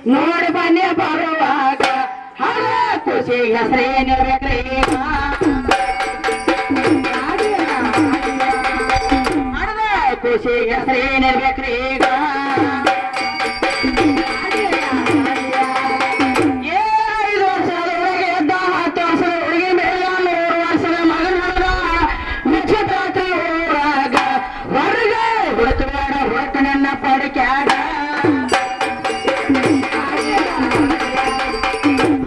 ನೋಡಿ ಬನ್ನಿ ಬರುವಾಗ ಹಳ ಖುಷಿ ಹೆಸರೇನಿರ್ಬೇಕ್ರಿ ಖುಷಿ ಹೆಸರೇನಿರ್ಬೇಕ್ರಿ ಈಗ 5 ವರ್ಷದ ಹುಡುಗಿ ಎದ್ದ 10 ವರ್ಷದ ಹುಡುಗಿ ಮೇಲೆ 100 ವರ್ಷದ ಮಗನ ನಿಶ್ಚಿತಾರ್ಥ ಊರಾಗ ಹೊರಗೆ ಹುಡುಕಬೇಡ ಹುಡುಕ ನನ್ನ ಪಡಿಕ್ಯಾಗ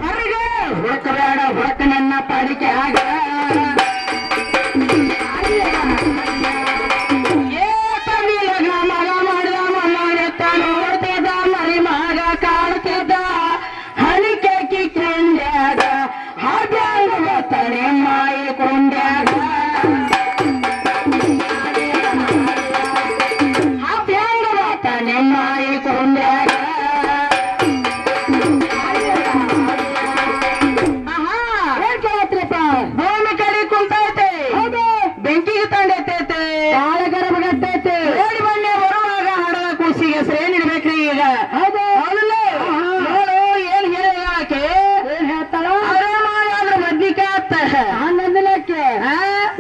ಹೊರಗೆ ಹುಡುಕಬೇಡ ಹುಡುಕ ನನ್ನ ಪಡಿಕ್ಯಾಗ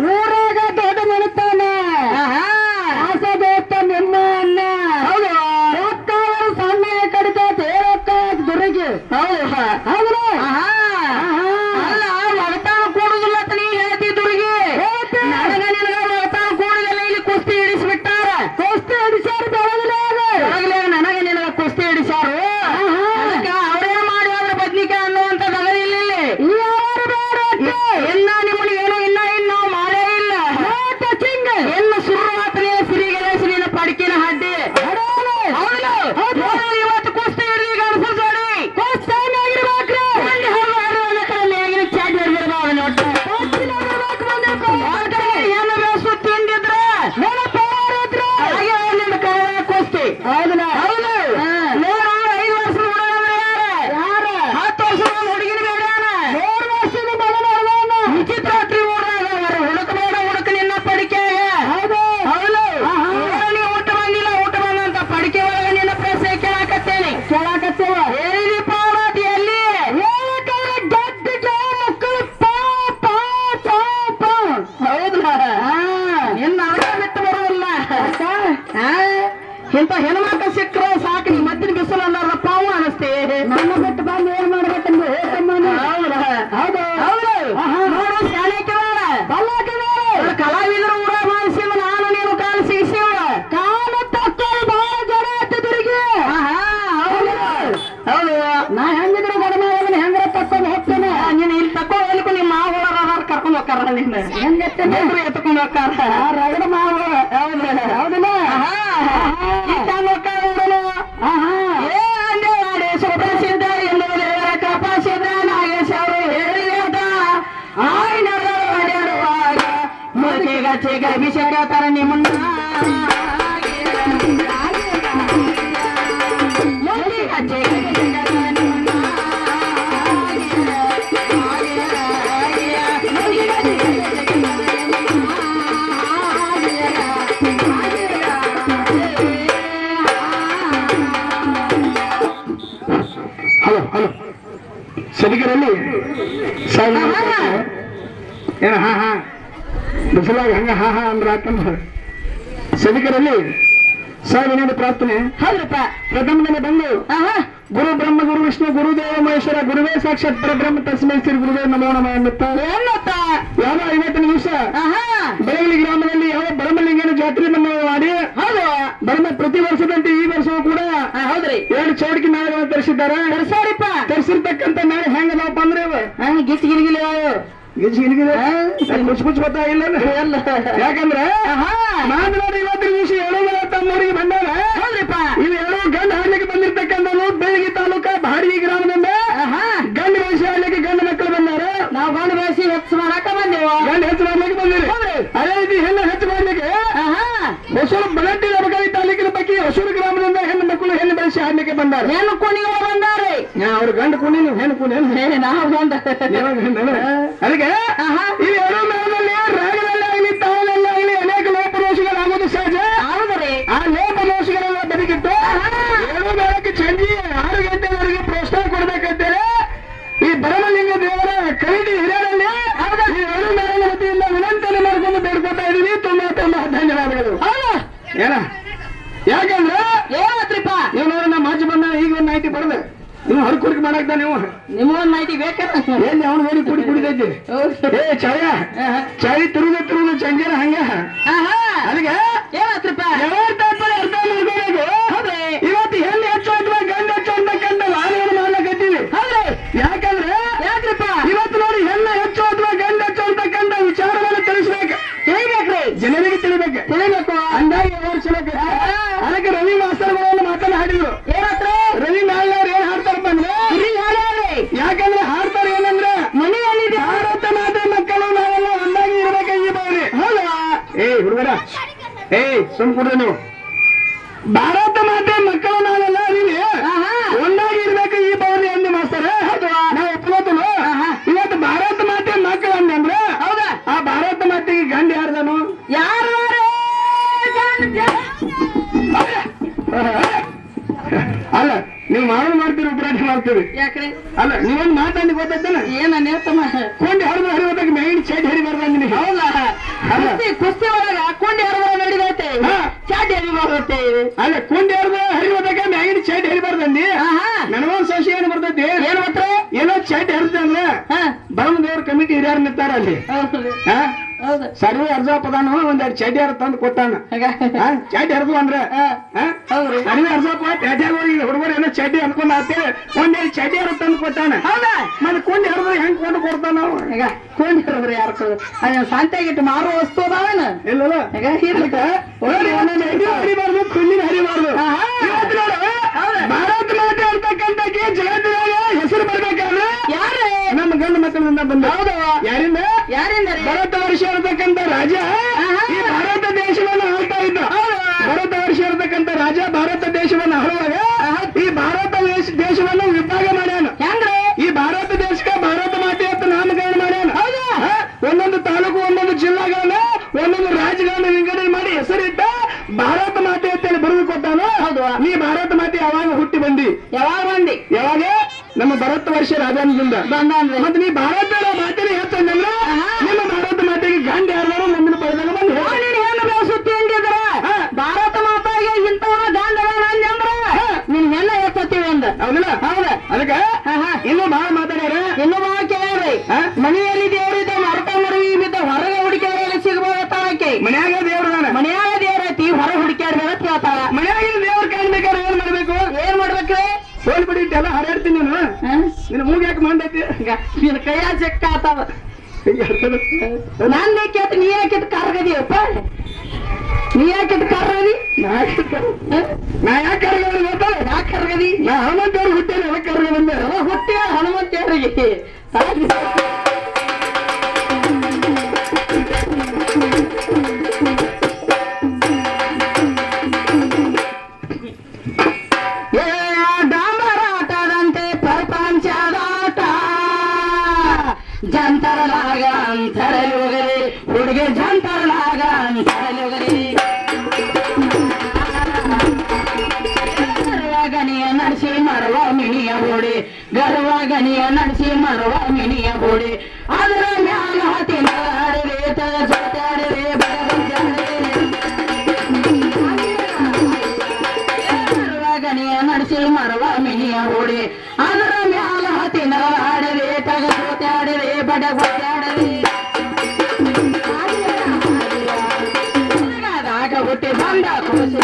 ಊರಾಗ ದೊಡ್ಡ ಮನುತ್ತಾನೆ ನಿಮ್ಮ ಅನ್ನ ಸಣ್ಣ ಕಡಿತೈತೆ ದುರ್ಗಿ ಹೌದು ಮಗತಾನ ಕೂಡುದಿಲ್ಲ ನೀ ಹೇಳ್ತಿ ದುರ್ಗಿ ನನಗ ನಿನಗ ಮಗತಾನ ಕೂಡುದಿಲ್ಲ ಇಲ್ಲಿ ಕುಸ್ತಿ ಹಿಡಿಸ್ಬಿಟ್ಟಾರ ಕುಸ್ತಿ ಹಿಡಿಸಾರ ಬೆಳಗಲೇ ನನಗ ನಿನಗ ಕುಸ್ತಿ ಹಿಡಿಸಾರು ಅದಕ್ಕೆ ಅವ್ರೇನ್ ಮಾಡಿ ಅದ್ರ ಬದ್ನಿಕಾಯಿ ಅನ್ನುವಂತ ನಗರ ಇಲ್ಲಿ ಇನ್ನ ನಿಮ್ಮಲ್ಲಿ ಏನೋ ಇನ್ನು ಮಾಡೇ ಇಲ್ಲ ಇನ್ನು ಶುರುವಾತನೇ ಸಿರಿಗೆಲೆಸಿನ ಪಡಿಕಿನ ಹಡ್ಡಿ ಇವತ್ತು ಕುಸ್ತಿ ಹಿಡಿದು ಗಣಸೋಡಿ ಏನು ಬೇಸು ತಿಂದಿದ್ರ ನಿನ್ನ ಕೈ ಕುಸ್ತಿ ಹೌದು 5 ವರ್ಷದ ಯಾರ 10 ವರ್ಷದ ಹುಡುಗಿನ ಬೇಡ 3 ವರ್ಷದ ಮಗನ ವಿಚಿತ್ರಾತ್ರಿ ಊರಾಗ ಹುಡುಕಬೇಡ ಹುಡುಕ ನಿನ್ನ ಪಡಿಕೆಯಾಗ ಹೌದು ನೀವು ಊಟ ಬಂದಿಲ್ಲ ಊಟ ಬಂದಂತ ಪಡಿಕೆ ಒಳಗ ನಿನ್ನ ಪ್ರಶ್ನೆ ಕೇಳಾಕತ್ತೇನೆ ಹೇಳಿ ಪಾರ್ವತಿ ಎಲ್ಲಿ ಇನ್ನ ಬಿಟ್ಟು ಬರೋಲ್ಲ ಇಂತ ಹೆಣ್ಮಕ್ಳು ಸಿಕ್ಕರೆ ಸಾಕು ನೀ ಮದ್ದಿನ ಬಿಸಿಲು ಅನ್ನಾರ ಪಾವು ಅನಸ್ತೆ ನನ್ನ ಬಿಟ್ಟು ಬಂದು ಏನ್ ಮಾಡ್ಬೇಕಂದ್ರೆ ಕಲಾವಿದರು ಊರ ಮಾಡಿಸಿದ ನಾನು ನೀನು ಕಾಲು ಸಿಗಿಸಿವ ಕಾಲು ತಕ್ಕೊಂಡು ಬಹಳ ಜನ ಹತ್ತಿದ್ರಿಗೆ ಹೌದು ನಾ ಹೆಂಗಿದ್ರು ಗಡಮ ಹೆಂಗ್ರ ತಕ್ಕೊಂಡು ಹೋಗ್ತೇನೆ ನೀನು ಇಲ್ಲಿ ತಕೊಂಡು ಹೋಗ್ಲಿಕ್ಕೂ ನಿಮ್ಮ ಮಾವರ ಕರ್ಕೊಂಡು ಹೋಗ್ತಾರ ನಿನ್ನ ಹೆಂಗತ್ತೇನೆ ಎತ್ಕೊಂಡು ಹೋಗ್ತಾರ ರಗಡ ಮಾವ ಹೌದಿಲ್ಲ ಸುಪ್ರಸಿದ್ಧ ಎನ್ನುವುದೇ ಕಪಾಸಿದ್ದ ನಾಗೇಶ್ ಅವರು ಹೇಳಿದ ಆಯ್ನಡುವಾಗ ಮುಗಿಗ ಅಭಿಷೇಕ ತರ ನಿಮ್ಮನ್ನ ಹಲೋ ಸಲಿಗರಲ್ಲಿ ಏನ ಬಿಸಲಾಗ ಹಂಗ ಅಂದ್ರ ಆತಂದ್ರ ಸಲಿಗರಲ್ಲಿ ಸಾವಿನ ಪ್ರಾರ್ಥನೆ ಹೌದಪ್ಪ ಪ್ರಥಮದಲ್ಲಿ ಬಂದು ಗುರು ಬ್ರಹ್ಮ ಗುರು ವಿಷ್ಣು ಗುರುದೇವ ಮಹೇಶ್ವರ ಗುರುವೇ ಸಾಕ್ಷಾತ್ ಪರಬ್ರಹ್ಮ ತಸ್ಮೈ ಶ್ರೀ ಗುರುದೇವ ನಮೋ ನಮ ಎನ್ನುತ್ತಾ ಯಾವ 50 ದಿವಸ ಬೆಳಗಲಿ ಗ್ರಾಮದಲ್ಲಿ ಯಾವ ಬರಮಲಿಂಗನ ಜಾತ್ರೆಯನ್ನು ಮಾಡಿ ಬರಮ ಪ್ರತಿ ವರ್ಷದಂತೆ ಈ ವರ್ಷವೂ ಕೂಡ ಹೌದ್ರಿ 2 ಚೌಡಿಕೆ ನಾಳೆಗಳನ್ನು ತರಿಸಿದ್ದಾರೆ ತರಿಸಿರ್ತಕ್ಕಂಥ ನಾಳೆ ಹೆಂಗದಪ್ಪ ಅಂದ್ರೆ ಗಿಚ್ಚ ಗಿರಿಗಿಲ್ಲ ಮುಚ್ಚ ಗೊತ್ತಾಗಿಲ್ಲ ಯಾಕಂದ್ರೆ ನಾನು ನೋಡಿ 50 ದಿವಸ 7 ತಮ್ಮೂರಿಗೆ ಬಂದಾಗ ಇವು 2 ಗಂಡ ಹಾಡ್ಲಿಕ್ಕೆ ಬಂದಿರ್ತಕ್ಕಂಥ ಬೆಳಗಿ ತಾಲೂಕ ಬಾಡಿಗೆ ಗ್ರಾಮದಿಂದ ಗಂಡು ಬೇಸಿ ಆಡ್ಲಿಕ್ಕೆ ಗಂಡು ಮಕ್ಕಳು ಬಂದಾರ ನಾವು ಗಂಡು ಬೇಸಿ ಹೆಚ್ಚು ಮಾಡಾಕ ಬಂದೇವ ಗಂಡು ಹೆಚ್ಚು ಮಾಡ್ಲಿಕ್ಕೆ ಬಂದಿರಿ ಅದೇ ರೀತಿ ಹೆಣ್ಣು ಹೆಚ್ಚು ಮಾಡ್ಲಿಕ್ಕೆ ಹೊಸೂರು ಬಲಟ್ಟಿ ನಬಕಾಯಿ ತಾಲೂಕಿನ ಬಗ್ಗೆ ಹೊಸೂರು ಗ್ರಾಮದಿಂದ ಹೆಣ್ಣು ಮಕ್ಕಳು ಹೆಣ್ಣು ಬೆಳೆಸಿ ಆಡ್ಲಿಕ್ಕೆ ಬಂದಾರ ಹೆಣ್ಣು ಕುಣಿಗಳು ಬಂದಾರೆ ಅವ್ರು ಗಂಡು ಕುಣಿ ನೀವು ಹೆಣ್ಣು ಕುಣಿ ನಾವು ಗಂಡ ಅದಕ್ಕೆ ಈ 2 ಮೇಳದಲ್ಲಿ ರಾಗದಲ್ಲಿ ಆಗಲಿ ತಾಳದಲ್ಲಿ ಆಗಲಿ ಅನೇಕ ಲೋಪದೋಷಗಳಾಗೋದು ಸಹಜ ಆ ಲೋಪದೋಷಗಳೆಲ್ಲ ಬದುಕಿತ್ತು 7 ಮೇಳಕ್ಕೆ ಸಂಜೆ 6 ಗಂಟೆವರೆಗೆ ಕಮಿಟಿ ಹಿರಿಯರಲ್ಲಿ ಎರಡು ಮೇಲಿನ ವತಿಯಿಂದ ವಿನಂತಿಯನ್ನು ಮಾಡ್ಕೊಂಡು ಬೇಡ್ಕೊತಾ ಇದೀವಿ. ತುಂಬಾ ತುಂಬಾ ಧನ್ಯವಾದಗಳು. ಏನ ಯಾಕಂದ್ರೆ ಏನಾತ್ರಿಪ್ಪ ನೀವು ನೋಡಿ ನಮ್ಮ ಅಜ್ಜ ಬಂದ ಈಗ ಒಂದು ನೈಟಿ ಬರದೆ ನೀವು ಹೊರಕುಡಿಕೆ ಮಾಡಾಕ್ದ ನೀವು ನಿಮಗೊಂದು ನೈಟಿ ಬೇಕಾದ್ರೆ ಎಲ್ಲಿ ಅವನು ನೋಡಿ ಕುಡಿದೈತಿ. ಏ ಚಾಯ್ ತಿರುಗುದು ಚಂಜನ ಹಂಗ ಅದಕ್ಕೆ ಏನಾತ್ರಿಪ್ಪ ಅರ್ಥ ಮಾಡ್ಕೋಬೇಕು. ಇವತ್ತು ಹೆಣ್ಣು ಹೆಚ್ಚು ಅಥವಾ ಗಂಡು ಹೆಚ್ಚು ಅಂತಕ್ಕಂಥ ವಾದವನ್ನು ಮಾಡ್ಲಕತ್ತೀವಿ. ಯಾಕಂದ್ರೆ ಯಾಕ್ರಿಪ್ಪ ಇವತ್ತು ನೋಡಿ ಹೆಣ್ಣು ಹೆಚ್ಚು ಅಥವಾ ಗಂಡು ಹೆಚ್ಚು ಅಂತಕ್ಕಂಥ ವಿಚಾರವನ್ನು ತಿಳಿಸ್ಬೇಕು, ತಿಳಿಬೇಕ್ರಿ, ಜನರಿಗೆ ತಿಳಿಬೇಕು ಅಂದಾಗಿ ವಿವರಿಸಬೇಕು. ಅದಕ್ಕೆ ರವಿ ಮಾಸ್ತರ್ಗಳನ್ನು ಮಾತನಾಡಿದ್ರು. ಏನಾತ್ರ ರವಿ ನಾಳ್ನವ್ರು ಏನ್ ಹಾಡ್ತಾರಪ್ಪ ಅಂದ್ರೆ ಯಾಕಂದ್ರೆ ಹಾಡ್ತಾರೆ ಏನಂದ್ರೆ ಮನೆಯಲ್ಲಿ ಭಾರತ ಮಾತೆ ಮಕ್ಕಳು ನಾವೆಲ್ಲ ಒಂದಾಗಿ ಇರ್ಬೇಕಾಗಿದ್ದೀವಿ. ಹೌದಾ? ಹುಡುಗರ ಸುಮ್ ಕೊಡ್ರಿ ನೀವು. ಭಾರತ ಮಾತೆ ಮಕ್ಕಳು ನಾವೆಲ್ಲ ಅದೀವಿ, ಒಂದಾಗಿ ಇರ್ಬೇಕು ಈ ಬೌರಿ ಅಂದು ಮಾಸ್ತಾರೆ. ನಾವು ಒಪ್ಕೋತನು. ಇವತ್ತು ಭಾರತ ಮಾತೆ ಮಕ್ಕಳು ಅಂದಂದ್ರೆ ಹೌದಾ ಆ ಭಾರತ ಮಾತೆಗೆ ಗಂಡ ಯಾರ್ದನು? ಯಾರು ಅಲ್ಲ ನೀವು ಮಾಡ್ತೀರಿ ಉಪರಾಟ ಮಾಡ್ತೀರಿ. ಯಾಕ್ರಿ ಅಲ್ಲ ನೀವೊಂದು ಮಾತಾಡಿ ಗೊತ್ತೈತೇನ? ಏನ ನೇತಮ್ಮ ಕೊಂಡಿ ಹರಿದು ಹರಿಯೋದಾಗ ಮೇಗಿನ ಚೈಟ್ ಹರಿಬಾರ್ದು ನಿಮಗೆ. ಹೌದಾ ಕುಸ್ತಿ ಒಳಗ ಕೊಂಡಿ ಹರಿವ ನಡಿದೈತೆ, ಚಾಟಿ ಹರಿಬಾರ್ದೈತೆ. ಅಲ್ಲ ಕುಂಡಿ ಹರಿದು ಹರಿಯೋದಾಗ ಮೇಗಿನ ಚೈಟ್ ಹರಿಬಾರ್ದಂದಿ. ನನಗೊಂದು ಸಂಶಯ ಏನು ಬರ್ತೈತಿ, ಏನ್ ಮಾತ್ರ ಏನೋ ಚೈಟ್ ಹರಿದ ಅಂದ್ರೆ ಬರಮ ದೇವ್ರ ಕಮಿಟಿ ಹಿರಿಯರು ನಿಂತಾರ ಅಲ್ಲಿ. ಹೌದು ಸರ್ವೆ ಅರ್ಜಾ ಪದಾನು ಒಂದೆರಡು ಚಡ್ಡಿ ಹರ ತಂದು ಕೊಟ್ಟಾನ. ಚಡ್ಡಿ ಹರಿದು ಅಂದ್ರೆ ಸರ್ವೆ ಅರ್ಜಾಪ ಪ್ಯಾಟ್ಯಾಗ ಹೋಗಿ ಹುಡುಗರು ಏನೋ ಚಡ್ಡಿ ಅನ್ಕೊಂಡ್ ಆತೇಳಿ ಒಂದೆರಡು ಚಡ್ಡಿ ಹರ ತಂದು ಕೊಟ್ಟಾನ. ಹೌದಾ ಮತ್ತೆ ಕುಂಡಿ ಹರಿದು ಹೆಂಗ್ ಕೊಂಡು ಕೊಡ್ತಾನ ನಾವು? ಈಗ ಕೊಂಡಿ ಹರಿದ್ರು ಯಾರು ಸಂತೆಗಿಟ್ಟು ಮಾರುವ ವಸ್ತು ಅದಾವೇನ? ಇಲ್ಲಲ್ಲ ಹರಿಬಾರ್ದು, ಕುಂಡಿನ ಹರಿಬಾರ್ದು. ಭಾರತ ಮಾತೆ ಅಂತಕ್ಕಂಥಕ್ಕೆ ಜಗತ್ತಿನಾಗ ಹೆಸರು ಬರ್ಬೇಕಾದ್ರೆ ಯಾರೇ ನಮ್ಮ ಗಂಡು ಮಕ್ಕಳಿಂದ ಬಂದ. ಹೌದು. ಯಾರಿಂದ? ಭರತ ವರ್ಷ ಇರತಕ್ಕಂಥ ರಾಜ ಈ ಭಾರತ ದೇಶವನ್ನು ಆಳ್ತಾ ಇದ್ದ. ಭರತ ವರ್ಷ ಇರತಕ್ಕಂಥ ರಾಜ ಭಾರತ ದೇಶವನ್ನು ಆಳುವಾಗ ಈ ಭಾರತ ದೇಶವನ್ನು ವಿಭಾಗ ಮಾಡ್ಯಾನ. ಹೆಂಗ್ರೆ ಈ ಭಾರತ ದೇಶಕ್ಕೆ ಭಾರತ ಮಾತೆ ಅಂತ ನಾಮಕರಣ ಮಾಡ್ಯಾನ. ಒಂದೊಂದು ತಾಲೂಕು, ಒಂದೊಂದು ಜಿಲ್ಲಾಗಳನ್ನ, ಒಂದೊಂದು ರಾಜ್ಯಗಳನ್ನ ವಿಂಗಡಣೆ ಮಾಡಿ ಹೆಸರಿಟ್ಟ ಭಾರತ ಮಾತೆ ಅಂತೇಳಿ ಬರೆದು ಕೊಟ್ಟಾನು. ಹೌದು. ನೀ ಭಾರತ ಮಾತೆ ಯಾವಾಗ ಹುಟ್ಟಿ ಬಂದಿ? ಯಾವಾಗ ನಮ್ಮ ಭರತ ವರ್ಷ ರಾಜನಿಂದ ಬಂದ್ರೆ ಮತ್ತೆ ನೀ ಭಾರತ ಮಾತೆನ ಹೆಚ್ಚಂದ್ರೆ ನಿಮ್ಮ ಭಾರತ ಮಾತೆಗೆ ಗಂಡ ಯಾರು ನಮ್ಮನ್ನು ಪಡೆದಾಗ ಬಂದು ಹೆಣ್ಣು ಬೆಳೆಸುತ್ತಿ ಅಂದಿದ್ರ ಭಾರತ ಮಾತಾಗೆ ಇಂಥವ ಗಂಡ ಅಂದ್ರ ನಿನ್ ಹೆಣ್ಣ ಹೆಚ್ಚತ್ತೀವಿ ಅಂದ. ಹೌದಿಲ್ಲ? ಹೌದ. ಅದಕ್ಕೆ ಇನ್ನೂ ಬಹಳ ಮಾತಾಡ್ಯಾರ, ಇನ್ನೂ ಬಹಳ ಕೇಳ್ರಿ. ಮನೆಯಲ್ಲಿ ದೇವರಿದ್ದ ಮರತ ಮರವಿ ಬಿದ್ದ ಹೊರಗೆ ಹುಡುಕ್ಯಾಡ ಸಿಗಬಹುದು ತಾಳಕ್ಕೆ. ಮನ್ಯಾಗ ದೇವ್ರದಾನ, ಮನ್ಯಾಗ ದೇವ್ರೈತಿ, ಹೊರ ಹುಡುಕ್ಯಾಡ್ಬೇಡ ಕೇಳ್ತಾಳ. ಮನ್ಯಾಗಿನ ದೇವ್ರ ಕಾಣ್ಬೇಕಾದ್ರೆ ಏನ್ ಮಾಡ್ಬೇಕು? ಮಾಡ್ಬೇಕ್ರಿ? ಸೋಲ್ ಬಿಡಿ ಇಟ್ಟೆಲ್ಲ ಹರಡ್ತೀನಿ ನೀನು. ನಿನ್ನ ಮೂಗ್ ಯಾಕೆ ಮಂಡೈತಿ? ನಿನ್ ಕೈಯ ಚೆಕ್ಕ ಆತಾವ. ನಾನ್ ಬೇಕೇತ ನೀ ಯಾಕಿಟ್ ಕರ್ಗದಿಯಪ್ಪ? ನೀ ಯಾಕಿಟ್ ಕರ್ಗದಿ? ನಾ ಯಾಕೆ ಕರ್ಗದಿ ಗೊತ್ತ? ಯಾಕೆ ಕರ್ಗದಿ? ನಾ ಹನುಮಂತವ್ರು ಹುಟ್ಟೇನೆ ಅದಕ್ಕೆ ಕರ್ಗದಂದೆ. ಹುಟ್ಟಿ ಹನುಮಂತವ್ರಿಗೆ ಡಾಂಬರಾಟದಂತೆ ಪ್ರಪಂಚದಾಟ ಜಂತರಲಾಗ ಅಂತರಲಿ ಹೋಗಲಿ ಹುಡುಗಿ, ಜಂತರಲಾಗ ಅಂತರಲಿ ಹೋಗಲಿ. ಗರ್ವಗನಿಯ ನಡೆಸಿ ಮರುವ ಮಿಣಿಯ ಬೋಡಿ, ಗರ್ವಗನಿಯ ನಡೆಸಿ ಮರುವ ಮಿಣಿಯ ಬೋಡಿ. ಅದರ ಮ್ಯಾಲ ಹತಿ ನಾಡಿವೆ ತಗ ಜೊತಾಡಿವೆ ಗರ್ವಗನಿಯ ನಡೆಸಿ ಮರುವ ಮಿಣಿಯ ಬೋಡಿ. ಅದರ ಮ್ಯಾಲ ಹತಿ ನಾಡಿವೆ ತಗ ಜೊತಾಡಿವೆ ಬಡ ಗೊತ್ತಾಡವೆ. ಹುಟ್ಟಿ ಬಂದ ಕೂಸಿ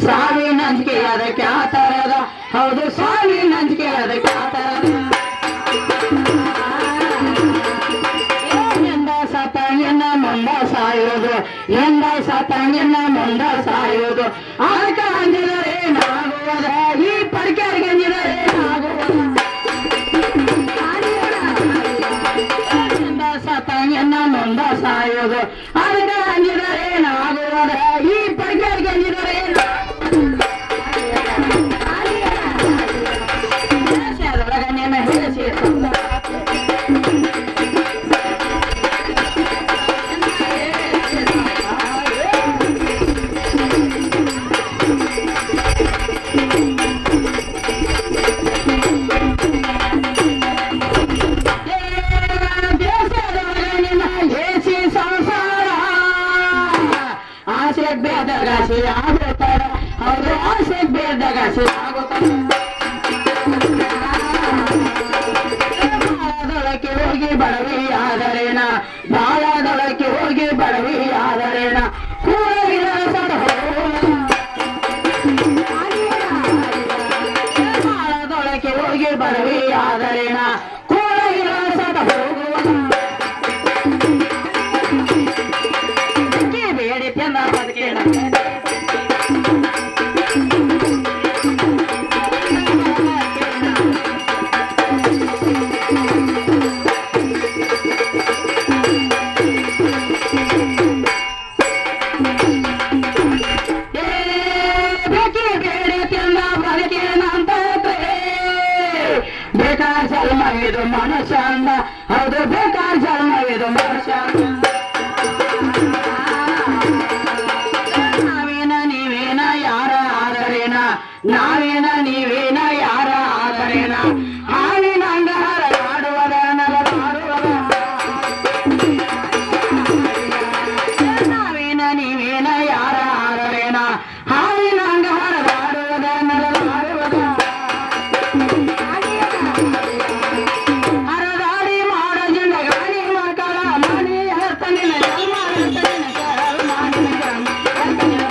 ಸಾವಿನ ಅಂಜಿಕೆ ಅದಕ್ಕೆ ಆತರದ. ಹೌದು, ಸಾವಿನ ಅಂಜಿಕೆ ಅದಕ್ಕೆ ಆತರದ. ಎಂದ ಸತಂಗಿನ ಮುಂದ ಸಾಯೋದು, ಎಂದ ಸತಂಗಿನ ಮುಂದ ಸಾಯೋದು. ಅದಕ್ಕೆ ಅಂಜಿದರೆ ನಾಗುವುದ, ಈ ಪಡಿಕೆರಿಗೆ ಅಂಜಿದರೆ ನಾಗುವುದು. ಎಂದ ಸತಂಗಿನ ಮುಂದ ಸಾಯೋದು, ಅದಕ್ಕೆ ಅಂಜಿದರೆ ನಾಗುವುದ, ಈ ಪಡಿಕೆರಿಗೆ ಅಂಜಿದರೆ ಸಮಸ್ಯೆ ಆಗುತ್ತದೆ ಬಾಳದೊಳಕ್ಕೆ ಹೋಗಿ ಬಡವಿ ಆದರೇನ ಬಾಳದೊಳಕ್ಕೆ ಹೋಗಿ ಬಡವಿ ಆದರೇನ ಕೂಡಲಿನ ಸದ ಬಾಳದೊಳಕ್ಕೆ ಹೋಗಿ ಬಡವಿ ಆದರೇನ ಕೂಡಲಿನ ಸದ ಬೇಡಿ ಚಂದ ಬದುಕೇನ ಬೇಕಾರ್ ಜನ್ಮವಿದು ಮನುಷ್ಯಂದ ಹೌದು ಬೇಕಾರ್ ಜನ್ಮವಿದು ಮನುಷ್ಯಂದ ನಾವೇನ ನೀವೇನ ಯಾರ ಆದರೇನ ನಾವೇನ ನೀವೇನ ಯಾರ ಆದರೇನ ಹಾವಿನ ಅಂಗಾರ ಆಡುವದ ನರವಾಡುವದ ನಾವೇನ ನೀವೇನ ಯಾರ ಆದರೇನ ಹಾವಿನ ಅಂಗಾರ ಆಡುವದ ನರವಾಡುವದ ಹರದಾಡಿ ಮಾಡ ಜಿಂದಗಾನಿ ಮಕ್ಕಳ ಮನೆ ಹರ್ತನಿನ ಜನ್ಮ ಹರ್ತನಿನ ಕರಲ್ ಮಾಡಿನ ಜನ್ಮ ಹರ್ತನಿನ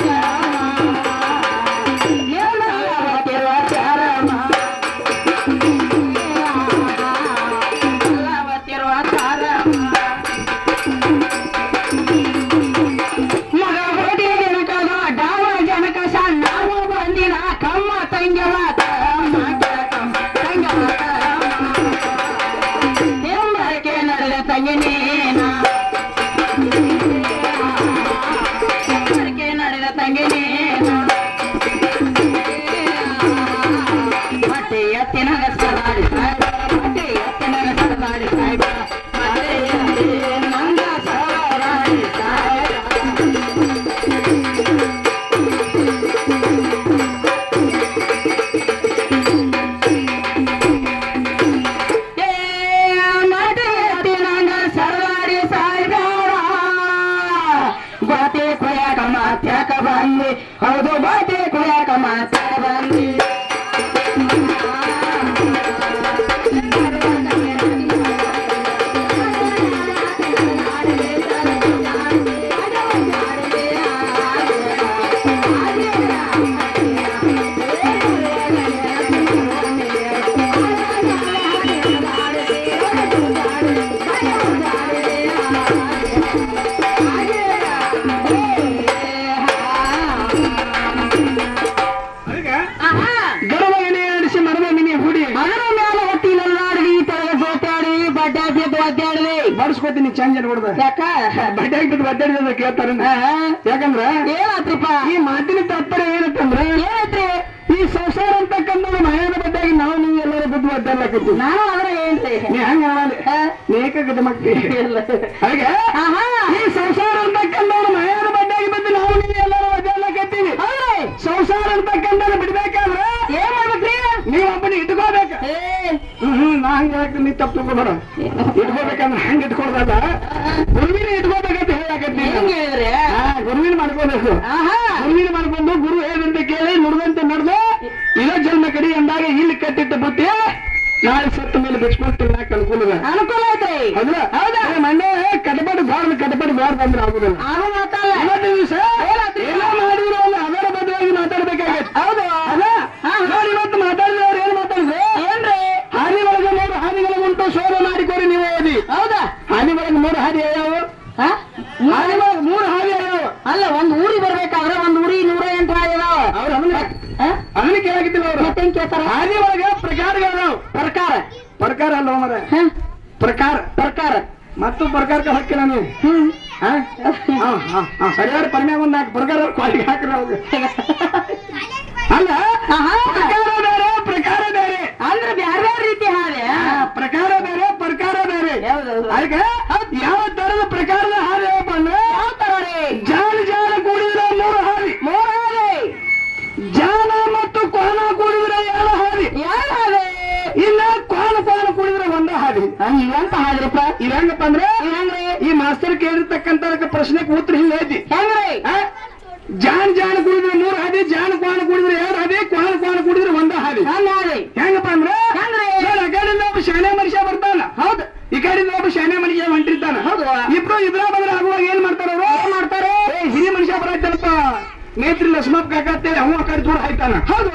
ಎಲ್ಲವತ್ತಿರುವ ಚಾರಮ ಎಲ್ಲವತ್ತಿರುವ ಚಾರಮ ಮಗ ಹೋಗಿ ಜನಕದ ಡಾವ ಜನಕ ಸಣ್ಣವ ಬಂದಿನ ಕಮ್ಮ ತಂಗವ ಎಂಬರಕೆ ನಡೆದ ತಂಗಿನೇನ ಎಂಬರಕೆ ನಡೆದ ತಂಗಿನೇನ ಮತ್ತೆ ಎತ್ತಿನ ಸದಾಡಿ ಸಾಯ್ಬ ಮತ್ತೆ ಎತ್ತಿನ ಸದಾಡಿ ಸಾಯ್ಬ ಮತ್ತೆ ನಂಗ ಸದಾಡಿ ಸಾಯ್ಬ ಬಾತೆ ಕೊಯ್ಯಾಕ ಮಾತ್ಯಾಕ ಬಂದಿ ಹೌದು ಬಾತೆ ಕೊಯ್ಯಾಕ ಮಾತ್ಯಾಕ ಬಂದಿ ಗಡವ ಎಲೆ ಆಡಿಸಿ ಮರದ ಮಿನಿ ಹುಡಿ ಮಗನ ಮ್ಯಾಲ ಹೊಟ್ಟಿನಲ್ಲಾಡಿ ತಳಗ ಜೋತಾಡಿ ಬಡ್ಡೆ ಬಿದ್ದು ಒದ್ದಾಡಿದೆ ಬಡಿಸ್ಕೊತೀನಿ ಚಂಜನ್ ಹೊಡ್ದ ಯಾಕ ಬಡ್ಡೆ ಬಿದ್ದು ಒದ್ದಾಡಿದ ಕೇಳ್ತಾರ ಯಾಕಂದ್ರ ಏನಾತ್ರಪ್ಪ ಈ ಮಾತಿನ ತಾತ್ಪರ್ಯ ಏನಂತಂದ್ರ ಏನೈತ್ರಿ ಈ ಸಂಸಾರ ಅಂತಕ್ಕಂಥ ಮಯಾನ ಬಡ್ಡಾಗಿ ನಾವು ನೀವು ಎಲ್ಲರೂ ಬಿದ್ದು ಒದ್ದಾಡ್ಲಾಕತ್ತೀವಿ ನಾನು ಅದ್ರ ಏನ್ರಿ ನೀ ಹಂಗ ನೀ ಏಕಾಗದ ಮಕ್ತಿ ಹಾಗೆ ಈ ಸಂಸಾರ ಅಂತಕ್ಕಂಥ ಮಯಾನ ಬಡ್ಡಾಗಿ ಬಿದ್ದು ನಾವು ನೀವು ಎಲ್ಲರೂ ಒದ್ದಾಡ್ಲಾಕತ್ತೀವಿ ಸಂಸಾರ ಅಂತಕ್ಕಂಥ ಬಿಡ್ಬೇಕಾದ್ರೆ ಏನ್ ಮಾಡ್ಬೇಕ್ರಿ ನೀವ್ ಒಬ್ಬನ ಇಟ್ಕೋಬೇಕ ನಾ ಹಂಗ ನೀ ತಪ್ಪು ತಿಳ್ಕೊಬೇಡ ಇಟ್ಕೋಬೇಕಂದ್ರೆ ಹಂಗ ಇಟ್ಕೊಳ್ದಲ್ಲ ಗುರುವಿನ ಇಟ್ಕೋಬೇಕಂತ ಹೇಳಕತ್ತಿ ಹೆಂಗ್ ಹೇಳಿದ್ರಿ ಗುರುವಿನ ಮಾಡ್ಕೋಬೇಕು ಗುರುವಿನ ಮಾಡ್ಕೊಂಡು ಗುರು ಹೇಳಂತ ಕೇಳಿ ನುಡ್ದಂತೆ ನಡೆದು ಇರೋ ಜನ್ಮ ಕಡಿ ಅಂದಾಗ ಇಲ್ಲಿ ಕಟ್ಟಿಟ್ಟ ಬುತ್ತಿ ನಾಳೆ ಸತ್ತ ಮೇಲೆ ಬಿಚ್ಕೊಂಡು ತಿನ್ನಾಕ ಅನುಕೂಲ ಅನುಕೂಲ ಐತ್ರಿ ಹೌದಾ ಹೌದಾ ಮಣ್ಣೆ ಕಟಪಟ ಬಾರ್ದು ಅಂದ್ರೆ ಆಗುದಿಲ್ಲ ಅದು ಮಾತಲ್ಲ ಇವತ್ತು ದಿವಸ ಏನೋ ಮಾಡಿದ್ರು ಅಂದ್ರೆ ಅದರ ಬದಲಾಗಿ ಮಾತಾಡ್ಬೇಕಾಗತ್ತೆ ಹೌದು ನೋಡಿ ಇವತ್ತು ಮಾತಾಡಿದವ್ರು ಏನ್ ಮಾತಾಡಿದ್ರು ಏನ್ರಿ ಹಾನಿ ಒಳಗೆ 3 ಹಾನಿಗಳಗುಂಟು ಶೋಧ ಮಾಡಿಕೊಡಿ ನೀವು ಓದಿ ಹೌದಾ ಹಾನಿ ಒಳಗೆ 3 ಹಾದಿ ಯಾವ ಹಾನಿ ಒಳಗೆ 3 ಹಾದಿ ಯಾವ ಅಲ್ಲ ಒಂದ್ ಊರಿಗೆ ಬರ್ಬೇಕಾದ್ರೆ ಒಂದ್ ಊರಿ 108 ಆಗಿದಾವ ಅವ್ರು ಅದನ್ನ ಕೇಳಾಕಿದ್ದಿಲ್ಲ ಅವ್ರು ಮತ್ತೆ ಹೆಂಗ್ ಕೇಳ್ತಾರ ಹಾದಿ ಒಳಗೆ ಪ್ರಕಾರಗಳು ಪ್ರಕಾರ ಅಲ್ಲ ಮರ ಪ್ರಕಾರ ಮತ್ತು ಪ್ರಕಾರಕ್ಕೆ ಹಾಕಿಲ್ಲ ನೀವು ಸರಿಯಾದ ಪರಿಮ್ಯಾಗ ಒಂದು 4 ಪ್ರಕಾರ ಕ್ವಾಲಿಟಿ ಹಾಕ್ರಿ ಅವ್ರಿಗೆ ಅಲ್ಲ ಪ್ರಕಾರ ಬೇರೆ ಅಂದ್ರೆ ಬ್ಯಾರೆ ರೀತಿ ಹಾದಿ ಪ್ರಕಾರ ಬೇರೆ ಪ್ರಕಾರ ಬೇರೆ ಹೌದೌದು ಅದಕ್ಕೆ ಯಾವ ತರದ ಪ್ರಕಾರದ ಹಾದಿ ಯಾವಪ್ಪ ಅಂದ್ರೆ ಯಾವ ತರ ರೀ ಜಾಲ ಕೂಡಿದ್ರೆ 3 ಹಾದಿ ಜಾಲ ಮತ್ತು ಕೋನ ಕೂಡಿದ್ರೆ 2 ಹಾದಿ ಇಲ್ಲ ಕೋನ ಕೂಡಿದ್ರೆ 1 ಹಾದಿ ಇವಂತ ಹಾದ್ರಿಪ್ಪ ಇದಂಗಪ್ಪ ಅಂದ್ರೆ ಹೆಂಗ್ರಿ ಈ ಮಾಸ್ತರ್ ಕೇಳಿರ್ತಕ್ಕಂತ ಪ್ರಶ್ನೆಗೆ ಉತ್ತರ ಹಿಂಗ ಐತಿ ಹೆಂಗ್ರಿ ಜಾನ್ ಜಾನ್ ಕುಡಿದ್ರೆ 3 ಹಾದಿ, ಜಾನ್ ಕ್ವಾಣ ಕುಡಿದ್ರೆ 2 ಹಾದಿ, ಕ್ವಾಣ ಕುಡಿದ್ರೆ 1 ಹಾದಿ. ಹೆಂಗಪ್ಪ ಅಂದ್ರೆ ಆ ಕಡೆಯಿಂದ ಒಬ್ಬ ಶಾನೆ ಮನುಷ್ಯ ಬರ್ತಾನ. ಹೌದು. ಈ ಕಡೆಯಿಂದ ಒಬ್ಬ ಶಾನೆ ಮನುಷ್ಯ ಹೊಂಟಿರ್ತಾನ. ಹೌದು. ಇಬ್ರು ಇದ್ರ ಬದ್ರ ಆಗುವಾಗ ಏನ್ ಮಾಡ್ತಾರ ಅವರು? ಏನ್ ಮಾಡ್ತಾರೆ? ಹಿರಿಯ ಮನುಷ್ಯ ಬರತ್ತಲ್ಪ ನೇತ್ರಿ ಲಕ್ಷ್ಮಪ್ಪ ಕಾಕ ಅಂತೇಳಿ ಅವ ಆ ಕಡೆ ದೂರ ಹಾಯ್ತಾನ. ಹೌದು.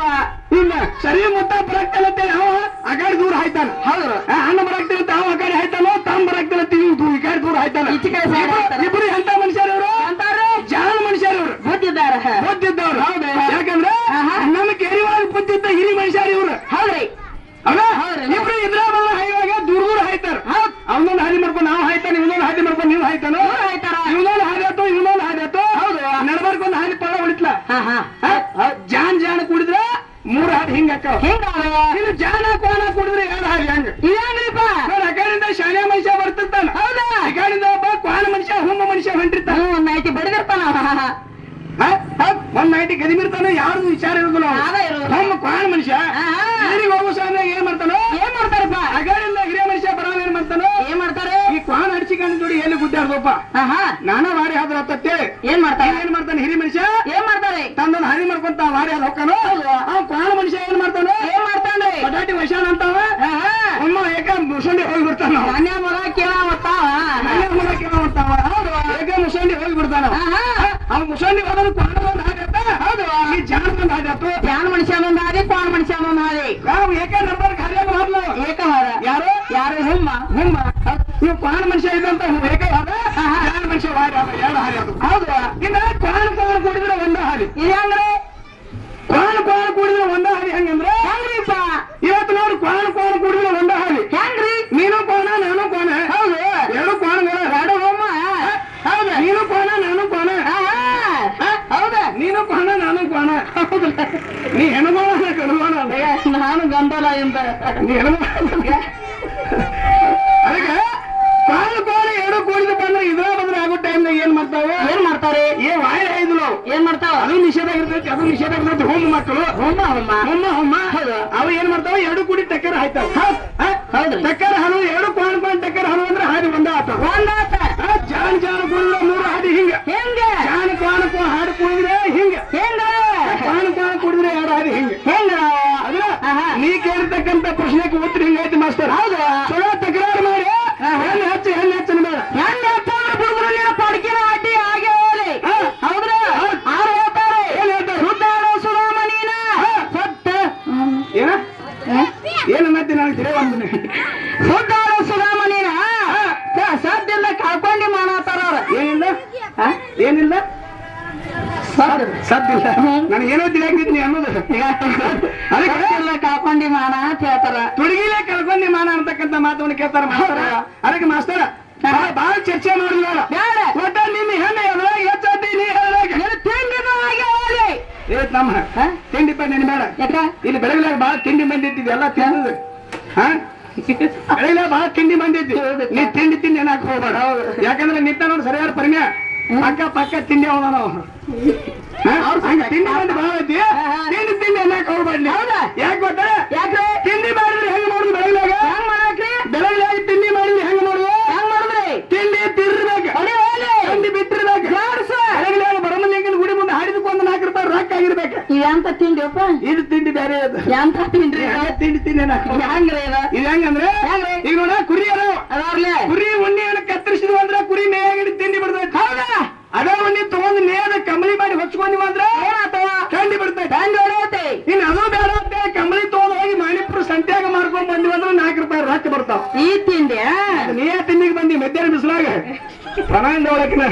ಇಲ್ಲ ಸರಿ ಮುತ್ತ ಬರಾಕ್ತಾನ ಅಂತೇಳಿ ಅವ ಆ ಕಡೆ ದೂರ ಹಾಯ್ತಾನ. ಹೌದು. ಅಣ್ಣ ಬರಾಕ್ತಾನ ಅವ ಆ ಕಡೆ ಹಾಯ್ತಾನೋ, ತಾಮ್ ಬರಾಕ್ತಾನ ಈ ಕಡೆ ದೂರ ಹಾಯ್ತಾನ. ಇಬ್ರು ಎಂತ ಮನುಷ್ಯರವರು? ಜಾಣ ಮನುಷ್ಯರವರು. ಬುದ್ಧಿದ್ದವ್ರು. ಹೌದು. ಯಾಕಂದ್ರೆ ನಮ್ಮ ಕೆರಿವಾಗ ಬುದ್ಧಿದ್ದ ಹಿರಿ ಮನುಷ್ಯರು ಇವ್ರು. ಹೌದ್ರಿ. ಇಬ್ರು ಇದ್ರ ಹಾಯುವಾಗ ದೂರ ಹಾಯ್ತಾರ. ಅವನೊಂದು ಹಾದಿ ಮಾಡ್ಕೊಂಡು ನಾವು ಹಾಯ್ತಾನೆ, ಇವನೊಂದು ಹಾದಿ ಮಾಡ್ಕೊಂಡು ನೀವು ಹಾಯ್ತಾನೋ, ಇವನೊಂದು ಹಾದಿ ಆಯ್ತು ಇವನೊಂದು ಹಾದಿ ಆಯ್ತು. ಹೌದು. ನಡಬಾರ್ಕೊಂದು ಹಾದಿ ಪಳ ಹೊಡಿತ್ಲ. ಜಾನ್ ಕುಡಿದ್ರ 3 ಹಾದಿ ಹಿಂಗ ಇದು ಜಾನ ಕೋನ ಕುಡಿದ್ರೆ 2 ಹಾದಿ ಹಂಗ. ಇದಂಗ್ರಿಪ್ಪ ಆ ಕಡೆಯಿಂದ ಶಾನೆ ಮನುಷ್ಯ ಬರ್ತಿರ್ತಾನ. ಹೌದಾ. ಈ ಕಡೆಯಿಂದ ಒಬ್ಬ ಕ್ವಾಣ ಮನುಷ್ಯ ಹುಮ್ಮ ಮನುಷ್ಯ ಹೊಂಟಿರ್ತಾನ. ನೈಟಿ ಬಡಿದಿರ್ತಾನ. ಒಂದ್ ನೈಟಿ ಗದಿಮಿರ್ತಾನ. ಯಾರ್ದು ವಿಚಾರ ಇರುದಿಲ್ಲ. ನಮ್ಮ ಕ್ವಾಣ ಮನುಷ್ಯ ಹೋಗೋ ಸಾಲ ಏನ್ ಮಾಡ್ತಾನೋ? ಏನ್ ಮಾಡ್ತಾರಪ್ಪ? ಆ ಕಡೆಯಿಂದ ಹಿರಿಯ ಮನುಷ್ಯ ಬರೋ ಏನ್ ಮಾಡ್ತಾನೋ? ಏನ್ ಮಾಡ್ತಾರೆ? ಈ ಕ್ವಾಣ ಅಡಿಸಿಕೊಂಡು ಜೋಡಿ ಎಲ್ಲಿ ಗುದ್ದಾಡ್ದಪ್ಪ ನಾನ ವಾರಿ ಆದ್ರ ಹತ್ತತ್ತೆ. ಏನ್ ಮಾಡ್ತಾನೆ ಹಿರಿ ಮನುಷ್ಯ? ಏನ್ ಮಾಡ್ತಾರೆ? ತಂದೊಂದು ಹಾನಿ ಮಾಡ್ಕೊಂತ ವಾರಿ ಆದ ಹೋಗ್ತಾನೋ. ಕ್ವಾಣ ಮನುಷ್ಯ ಏನ್ ಮಾಡ್ತಾನೋ? ಏನ್ ಮಾಡ್ತಾನೆ? ಪಟಾಟಿ ವಶಾನ ಅಂತಾವ. ಅಮ್ಮ ಏಕ ಮುಸಂಡಿ ಹೋಗಿ ಬಿಡ್ತಾನ. ನಾನೇ ಮೊಲ ಕೇಳಾವತ್ತಾವ. ಏಕ ಮುಸಂಡಿ ಹೋಗಿ ಬಿಡ್ತಾನ. ಅವ್ನು ಮುಸಂಡಿ ಹೋದ್ರೆ ಕ್ವಾಣ ಒಂದು ಹಾದಿ ಆತ. ಹೌದು. ಈ ಜಾನ ಒಂದು ಹಾದಿ ಆತು. ಜಾನ ಮನುಷ್ಯ ಒಂದು ಹಾದಿ, ಕ್ವಾಣ ಮನುಷ್ಯ ಒಂದು ಹಾದಿ. ನಾವು ಏಕ ನಂಬರ್ ಖಾಲಿಯಾಗ ಹೋದ್ಲು. ಏಕವಾದ. ಯಾರು ಹುಮ್ಮ ನೀವು ಕ್ವಾಣ ಮನುಷ್ಯ ಇದಂತ ಏಕವಾದ. ಜಾನ ಮನುಷ್ಯ ವಾರಿ ಆದ 2 ಹಾದಿ ಆತು. ಹೌದು. ಇನ್ನ ಕ್ವಾಣ ಕುಡಿದ್ರೆ 1 ಹಾದಿ. ಇದು ಹೆಂಗ್ರೆ? ಕ್ವಾಣ ಕುಡಿದ್ರೆ 1 ಹಾದಿ ಹೆಂಗಂದ್ರೆ ಹೆಂಗ್ರಿಪ್ಪ? ಇವತ್ತು ನೋಡಿ ಕ್ವಾಣ ಕುಡಿದ್ರೆ 1 ಹಾದಿ ಹೆಂಗ್ರಿ? ನೀನು ಕೋಣ ನಾನು ಕೋಣ. ಹೌದು. 2 ಕೋಣಗಳು. 2 ಹೋಮ. ಹೌದಾ. ನೀನು ಕೋಣ ನಾನು ಕೋಣ. ಹೌದಾ. ನೀನು ಕೋಣ ನಾನು ಕೋಣ. ಹೌದಲ್ಲ. ನೀ ಹೆಣ್ಗೋಣ ಕಣ್ಗೋಣ. ನಾನು ಗಂಧಲ ಅಂತ. ನೀ ಹೆಣ್ಗೋಣ. ಅದಕ್ಕೆ ಕೋಣ 2 ಕೂಡಿದ ಬಂದ್ರೆ ಇದ್ರ ಬಂದ್ರೆ ಆಗೋ ಟೈಮ್ನಾಗ ಏನ್ ಮಾಡ್ತಾರೆ? ವಾಯ ಐದು ಏನ್ ಮಾಡ್ತಾವ? ಅದು ನಿಷೇಧ ಇರ್ತೈತಿ. ಹೋಮ ಮಕ್ಕಳು ಹೋಮ ಅವು ಏನ್ ಮಾಡ್ತಾವ? 2 ಕೂಡಿ ಟಕ್ಕರ್ ಹಾಯ್ತಾವ. ಹೌದು. ಟಕ್ಕರ್ ಹಲು 2 ಕೋಣ ಟಕ್ಕರ್ ಹಲು ಅಂದ್ರೆ ಹಾದಿ ಒಂದ ಆತ. ಜಾನ್ ಕುಡಿದ್ರೆ 3 ಹಾದಿ ಹಿಂಗ. ಜಾನ್ ಕೋಣ ಹಾಡು ಕುಡಿದ್ರೆ ಹಿಂಗ. ಕೋಣ ಕುಡಿದ್ರೆ 2 ಹಾದಿ ಹಿಂಗ. ಅದ್ರ ನೀ ಕೇಳಿರ್ತಕ್ಕಂತ ಪ್ರಶ್ನೆಗೆ ಉತ್ತರ ಹಿಂಗೈತಿ ಮಾಸ್ತರ್. ಹೌದು. ಚಲೋ ತಕರಾರು ಮಾಡಿ ಹೆಣ್ಣು ಹೆಚ್ಚು ಬೇಡ. ಹೆಣ್ಣು ಹೆಚ್ಚಂದ್ರೆ ಬಿಡುದ್ರೆ ಪಡ್ಕಿನ ಅಡ್ಡಿ ಹಾಗೆ ಹೋಗಿ. ಹೌದ್ರ? ಆರು ಹೇಳ್ತಾರೆ. ಏನ್ ಹೇಳ್ತಾರೆ? ಸುದ್ದಾಡೋ ಸುಧಾಮನೀನ ಸತ್ತ ಏನನ್ನತ್ತಿ ನಾನು ತಿಳಿಯವಂದನೆ. ಸುದ್ದಾಡೋ ಸುಧಾಮನೀನ ಸದ್ದಿಂದ ಕಳ್ಕೊಂಡಿ ಮಾಡತ್ತಾರ. ಏನಿಲ್ಲ ಸದ್ದಿಲ್ಲ. ನನಗೇನೋ ತಿಳಿಯಾಗಿದ್ನಿ ಅನ್ನೋದು. ಅದಕ್ಕೆ ಕಳ್ಕೊಂಡಿ ಮಾನ ಅಂತ ಹೇಳ್ತಾರ. ತುಡುಗಿಲೇ ಕಳ್ಕೊಂಡಿ ಮಾನ ಅಂತಕ್ಕಂಥ ಮಾತನ್ನು ಕೇಳ್ತಾರ ಮಾಸ್ತರ. ಅದಕ್ಕೆ ಮಾಸ್ತರ ಬಹಳ ಚರ್ಚೆ ಮಾಡಿದ್ವಿ. ಒಟ್ಟ ನಿನ್ನ ಹೆಣ್ಣು ಎದ್ರಾಗ ಹೆಚ್ಚಾತಿ ನೀ ನಮ್ಮ ತಿಂಡಿ ಪಾ ನೆನ್ ಬೇಡ. ಇಲ್ಲಿ ಬೆಳಗ್ಲಾಗ ಬಹಳ ತಿಂಡಿ ಬಂದಿಟ್ಟಿದ್ವಿ ಎಲ್ಲ ತಿಂದು. ಬೆಳಗ್ಲಾಗ ಬಹಳ ತಿಂಡಿ ಬಂದಿದ್ವಿ. ನೀ ತಿಂಡಿ ಏನಾಕ್ ಹೋಗ್ಬೇಡ. ಯಾಕಂದ್ರೆ ನಿಂತ ನೋಡಿ ಸರಿಯಾದ ಪರಿಮೆ ಪಕ್ಕ ತಿಂಡಿ ಅವನ ನಾವು ತಿಂಡಿ ಬಂದು ಬಹಳ ಐತಿ. ತಿಂಡಿ ಏನಾಕ್ ಹೋಗ್ಬೇಡಿ. ಯಾಕೆ ಗೊತ್ತ? ಯಾಕೆ ತಿಂಡಿ ಮಾಡಿದ್ರೆ ಹೆಂಗ್ ಮಾಡುದು? ಬೆಳಗ್ಲಾಗ ತಿಂಡಿ ಮಾಡಿದ್ರೆ ಹೆಂಗ್ ಮಾಡುದು? ತಿಂಡಿ ತಿರ್ಬೇಕು. ತಿಂಡಿ ಬಿಟ್ಟಿರ್ಬೇಕು. ಬೆಳಗ್ಲಾಗ ಬರಮಲಿಂಗನ ಗುಡಿ ಮುಂದೆ ಹಾಡಿದಕ್ಕೊಂದು 4 ರೂಪಾಯಿ ರೊಕ್ಕ ಆಗಿರ್ಬೇಕು. ಎಂತ ತಿಂಡಿಯಪ್ಪ? ಇದು ತಿಂಡಿ ಬೇರೆ. ಎಂತ ತಿಂಡಿ? ತಿಂಡಿ ಹೆಂಗ್ರೆ ಇದು? ಹೆಂಗಂದ್ರೆ ಈಗ ನೋಡ ಕುರಿ ಅದಾವ್ರಲೆ ಕುರಿ ಉಣ್ಣಿಯನ್ನು ಕತ್ತರಿಸಿದ್ವು ಅಂದ್ರೆ ಕುರಿ ಮೇಯಾಗಿಡಿ ತಿಂಡಿ ಬಿಡ್ತೈತೆ. ಹೌದಾ? ಅದೇ ಉಣ್ಣಿ ತಗೊಂಡು ನೇದ ಕಂಬಳಿ ಮಾಡಿ ಹೊಚ್ಕೊಂಡಿವ ಅಂದ್ರೆ ಏನಾಗ್ತವ? ತಿಂಡಿ ಬಿಡ್ತೈತೆ. ಇನ್ನು ಅದು ಬೇಡ ಅಂತ ಕಂಬಳಿ ತಗೊಂಡು ಹೋಗಿ ಮಣಿಪುರ ಸಂತ್ಯಾಗ ಮಾರ್ಕೊಂಡ್ ಬಂದಿವ ಅಂದ್ರೆ 4 ರೂಪಾಯಿ ರೊಕ್ಕ ಬರ್ತಾವ. ಈ ತಿಂಡಿ ನೀ ತಿಂಡಿಗೆ ಬಂದಿ ಮಧ್ಯಾಹ್ನ ಬಿಸಿಲಾಗ ಪನಾಂದ ಒಳಕಿನ.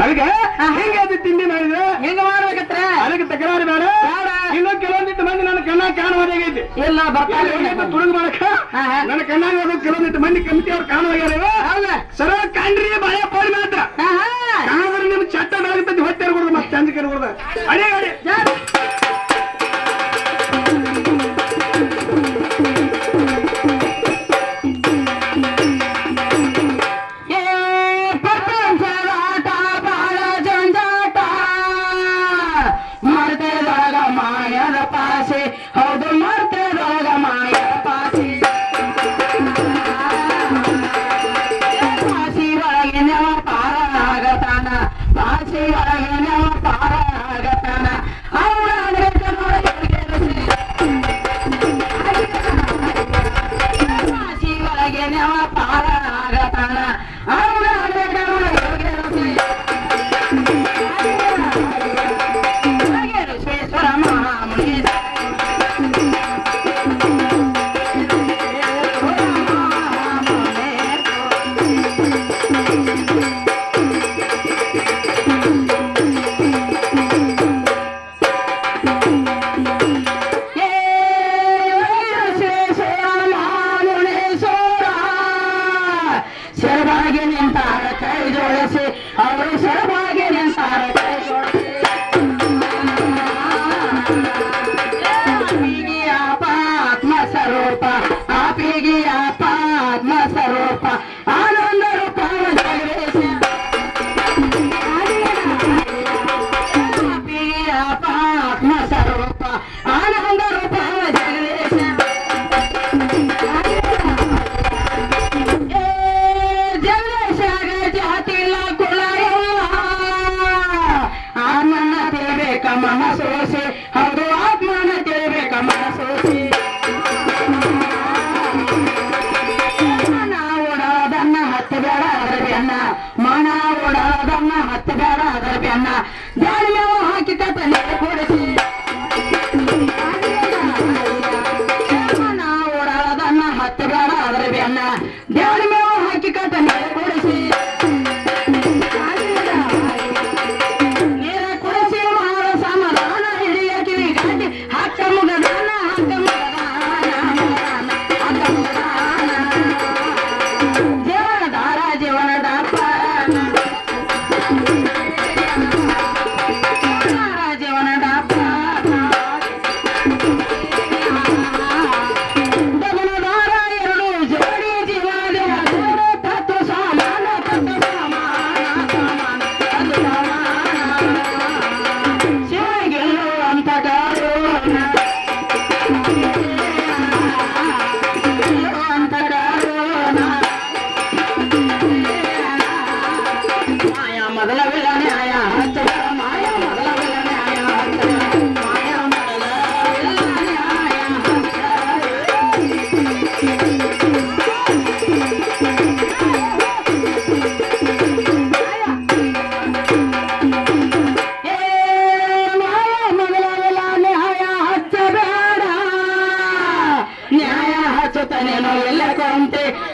ಅದಕ್ಕೆ ಹಿಂಗ ಅದು ತಿಂಡಿ ಮಾಡಿದ್ರೆ ಹೆಂಗ ಮಾಡ್ಬೇಕತ್ರ? ಅದಕ್ಕೆ ತಕರಾರು ಬೇಡ. ಇನ್ನೂ ಕೆಲವೊಂದಿಟ್ಟು ಮಂದಿ ನನ್ನ ಕಣ್ಣಾಗ ಕಾಣುವಾಗೈತಿ. ಇಲ್ಲ ತುಡುಗು ಮಾಡಕ ನನ್ನ ಕಣ್ಣಾಗ ಕೆಲವೊಂದಿಟ್ಟು ಮಂದಿ ಕಮಿಟಿ ಅವ್ರು ಕಾಣುವಾಗ್ಯಾರ. ಸರ ಕಾಣ್ರಿ ಬಾಯ ಪೋಡಿ ಮಾತ್ರ ಕಾಣಿದ್ರೆ ನಿಮ್ ಚಟ್ಟ ಬೆಳಗ್ತೈತಿ. ಹೊಟ್ಟೆ ಕೊಡುದು ಮತ್ತೆ ಅಂಜಿಕೆ ಕೊಡುದ. ಅಡೇ ಹೌದು ಮರ್ತದಾಗ ಮಾಯ ಪಾಸಿ ಪಾಸಿ ಒಳಗೆ ನೆವ ಪಾರ ಆಗತಾನ. ಪಾಸಿ ಒಳಗೆ ನೆವ ಪಾರ ಆಗ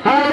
ಹೌದು